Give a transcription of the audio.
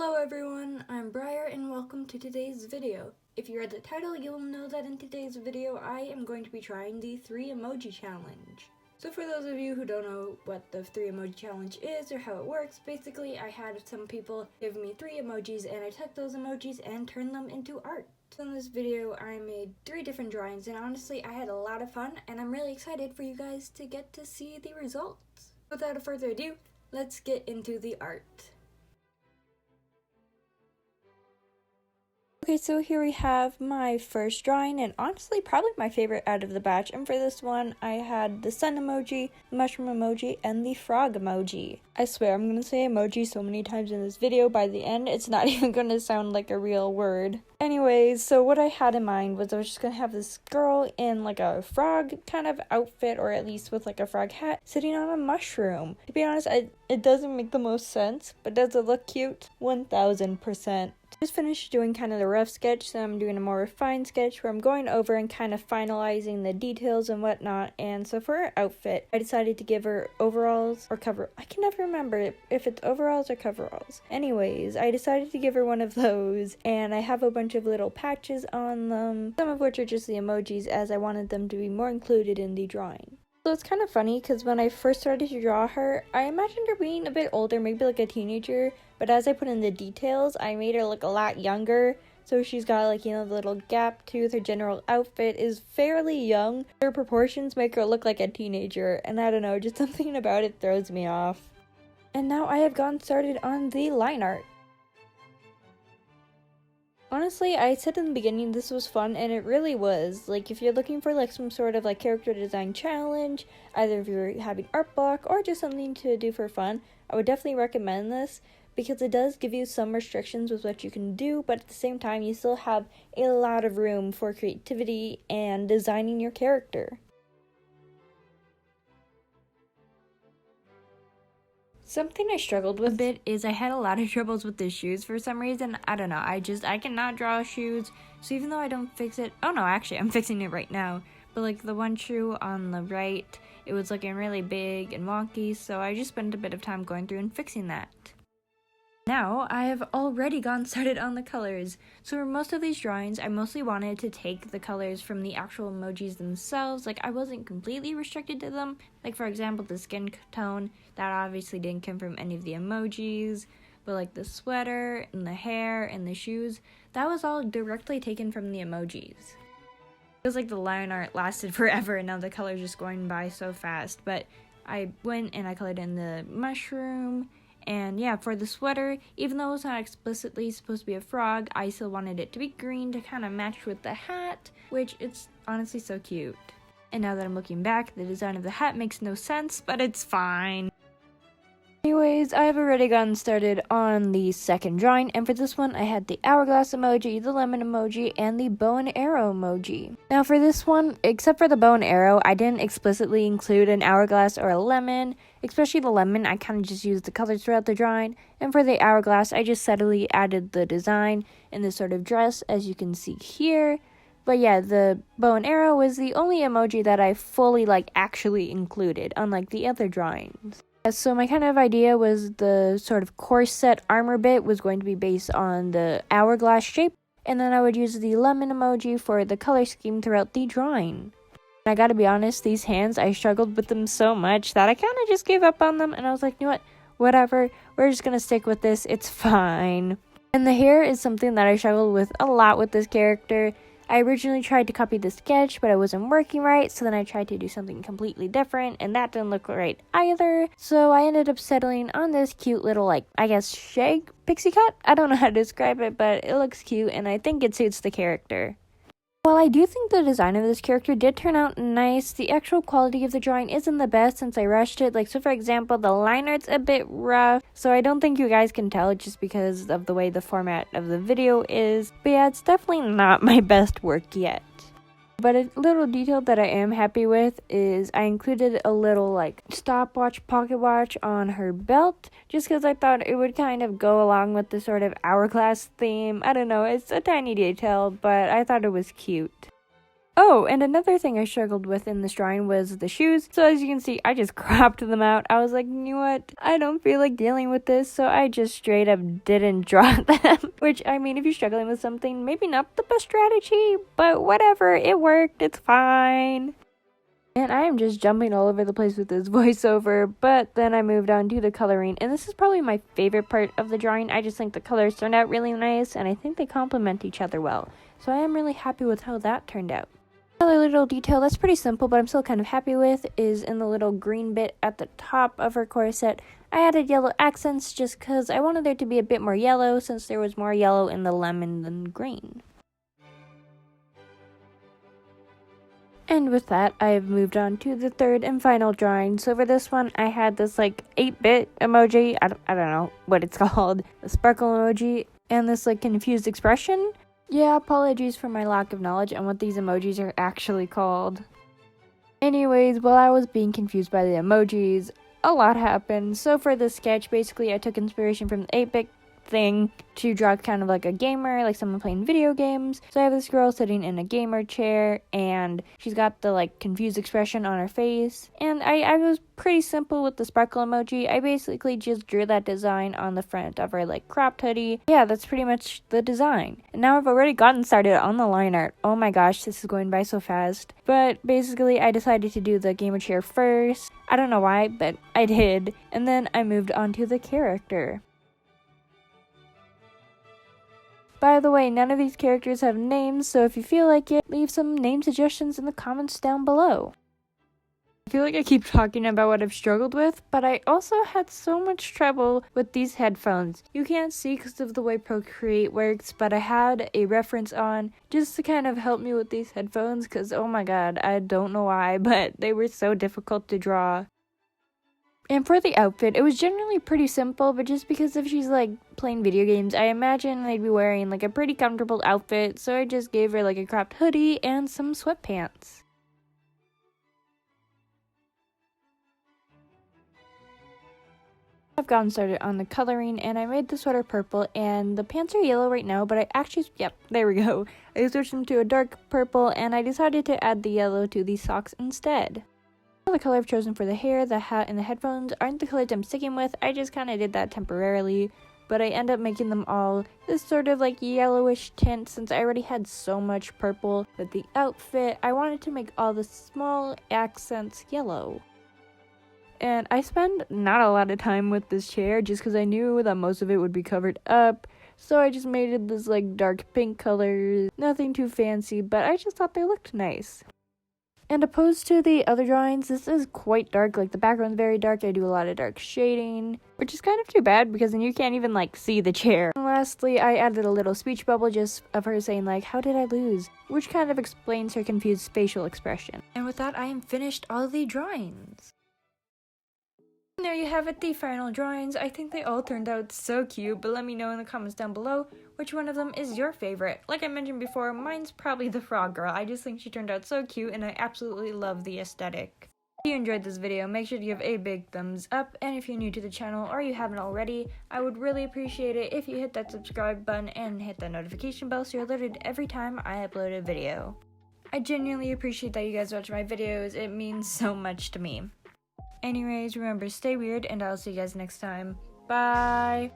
Hello everyone, I'm Briar and welcome to today's video. If you read the title, you'll know that in today's video I am going to be trying the 3 emoji challenge. So for those of you who don't know what the 3 emoji challenge is or how it works, basically I had some people give me 3 emojis and I took those emojis and turned them into art. So in this video I made 3 different drawings and honestly I had a lot of fun and I'm really excited for you guys to get to see the results. Without further ado, let's get into the art. Okay, so here we have my first drawing, and honestly probably my favorite out of the batch, and for this one I had the sun emoji, the mushroom emoji, and the frog emoji. I swear I'm gonna say emoji so many times in this video, by the end it's not even gonna sound like a real word. Anyways, so what I had in mind was I was just gonna have this girl in like a frog kind of outfit, or at least with like a frog hat, sitting on a mushroom. To be honest, it doesn't make the most sense, but does it look cute? 1000%. Just finished doing kind of the rough sketch, so I'm doing a more refined sketch where I'm going over and kind of finalizing the details and whatnot. And so for her outfit, I decided to give her overalls or I can never remember if it's overalls or coveralls. Anyways, I decided to give her one of those, and I have a bunch of little patches on them, some of which are just the emojis, as I wanted them to be more included in the drawing. So it's kind of funny because when I first started to draw her, I imagined her being a bit older, maybe like a teenager, but as I put in the details, I made her look a lot younger. So she's got like, the little gap tooth, her general outfit is fairly young. Her proportions make her look like a teenager, and I don't know, just something about it throws me off. And now I have gotten started on the line art. Honestly, I said in the beginning this was fun, and it really was. Like, if you're looking for like some sort of like character design challenge, either if you're having art block or just something to do for fun, I would definitely recommend this because it does give you some restrictions with what you can do, but at the same time you still have a lot of room for creativity and designing your character. Something I struggled with a bit is I had a lot of troubles with the shoes for some reason. I don't know, I cannot draw shoes, so even though I don't fix it, oh no, actually I'm fixing it right now, but like the one shoe on the right, it was looking really big and wonky, so I just spent a bit of time going through and fixing that. Now, I have already gotten started on the colors. So for most of these drawings, I mostly wanted to take the colors from the actual emojis themselves. Like, I wasn't completely restricted to them. Like, for example, the skin tone, that obviously didn't come from any of the emojis. But like the sweater and the hair and the shoes, that was all directly taken from the emojis. It feels like the line art lasted forever and now the color's just going by so fast. But I went and I colored in the mushroom. And yeah, for the sweater, even though it's not explicitly supposed to be a frog, I still wanted it to be green to kind of match with the hat, which it's honestly so cute. And now that I'm looking back, the design of the hat makes no sense, but it's fine. Anyways, I have already gotten started on the second drawing, and for this one I had the hourglass emoji, the lemon emoji, and the bow and arrow emoji. Now for this one, except for the bow and arrow, I didn't explicitly include an hourglass or a lemon. Especially the lemon, I kind of just used the colors throughout the drawing, and for the hourglass, I just subtly added the design in this sort of dress, as you can see here. But yeah, the bow and arrow was the only emoji that I fully actually included, unlike the other drawings. So my kind of idea was the sort of corset armor bit was going to be based on the hourglass shape, and then I would use the lemon emoji for the color scheme throughout the drawing. And I gotta be honest, these hands, I struggled with them so much that I kind of just gave up on them, and I was like, you know what, whatever, we're just gonna stick with this, it's fine. And the hair is something that I struggled with a lot with this character. I originally tried to copy the sketch, but it wasn't working right, so then I tried to do something completely different, and that didn't look right either. So I ended up settling on this cute little, shag pixie cut? I don't know how to describe it, but it looks cute, and I think it suits the character. While I do think the design of this character did turn out nice, the actual quality of the drawing isn't the best since I rushed it. So for example, the line art's a bit rough, so I don't think you guys can tell just because of the way the format of the video is. But yeah, it's definitely not my best work yet. But a little detail that I am happy with is I included a little stopwatch pocket watch on her belt just because I thought it would kind of go along with the sort of hourglass theme. I don't know, it's a tiny detail, but I thought it was cute. Oh, and another thing I struggled with in this drawing was the shoes. So as you can see, I just cropped them out. I was like, you know what? I don't feel like dealing with this, so I just straight up didn't draw them. Which, I mean, if you're struggling with something, maybe not the best strategy, but whatever, it worked, it's fine. And I am just jumping all over the place with this voiceover, but then I moved on to the coloring, and this is probably my favorite part of the drawing. I just think the colors turned out really nice, and I think they complement each other well. So I am really happy with how that turned out. Another little detail that's pretty simple, but I'm still kind of happy with, is in the little green bit at the top of her corset. I added yellow accents just because I wanted there to be a bit more yellow, since there was more yellow in the lemon than green. And with that, I've moved on to the third and final drawing. So for this one, I had this like 8-bit emoji, I don't know what it's called, the sparkle emoji, and this like confused expression. Yeah, apologies for my lack of knowledge on what these emojis are actually called. Anyways, while I was being confused by the emojis, a lot happened. So for this sketch, basically I took inspiration from the 8-bit thing to draw kind of like a gamer, like someone playing video games. So I have this girl sitting in a gamer chair, and she's got the like confused expression on her face. And I was pretty simple with the sparkle emoji. I basically just drew that design on the front of her like cropped hoodie. Yeah, that's pretty much the design. And now I've already gotten started on the line art. Oh my gosh, this is going by so fast. But basically I decided to do the gamer chair first. I don't know why, but I did. And then I moved on to the character. By the way, none of these characters have names, so if you feel like it, leave some name suggestions in the comments down below. I feel like I keep talking about what I've struggled with, but I also had so much trouble with these headphones. You can't see because of the way Procreate works, but I had a reference on just to kind of help me with these headphones because, oh my god, I don't know why, but they were so difficult to draw. And for the outfit, it was generally pretty simple, but just because if she's like playing video games, I imagine they'd be wearing like a pretty comfortable outfit, so I just gave her like a cropped hoodie and some sweatpants. I've gotten started on the coloring, and I made the sweater purple, and the pants are yellow right now, but I actually, yep, there we go. I switched them to a dark purple, and I decided to add the yellow to the socks instead. The color I've chosen for the hair, the hat, and the headphones aren't the colors I'm sticking with. I just kind of did that temporarily, but I end up making them all this sort of like yellowish tint since I already had so much purple with the outfit. I wanted to make all the small accents yellow. And I spent not a lot of time with this chair just because I knew that most of it would be covered up. So I just made it this like dark pink color, nothing too fancy, but I just thought they looked nice. And opposed to the other drawings, this is quite dark. Like the background's very dark. I do a lot of dark shading, which is kind of too bad because then you can't even like see the chair. And lastly, I added a little speech bubble just of her saying like, "How did I lose?" which kind of explains her confused facial expression. And with that, I am finished all the drawings. And there you have it, the final drawings. I think they all turned out so cute, but let me know in the comments down below which one of them is your favorite. Like I mentioned before, mine's probably the frog girl. I just think she turned out so cute, and I absolutely love the aesthetic. If you enjoyed this video, make sure to give a big thumbs up, and if you're new to the channel or you haven't already, I would really appreciate it if you hit that subscribe button and hit that notification bell so you're alerted every time I upload a video. I genuinely appreciate that you guys watch my videos. It means so much to me. Anyways, remember, stay weird, and I'll see you guys next time. Bye!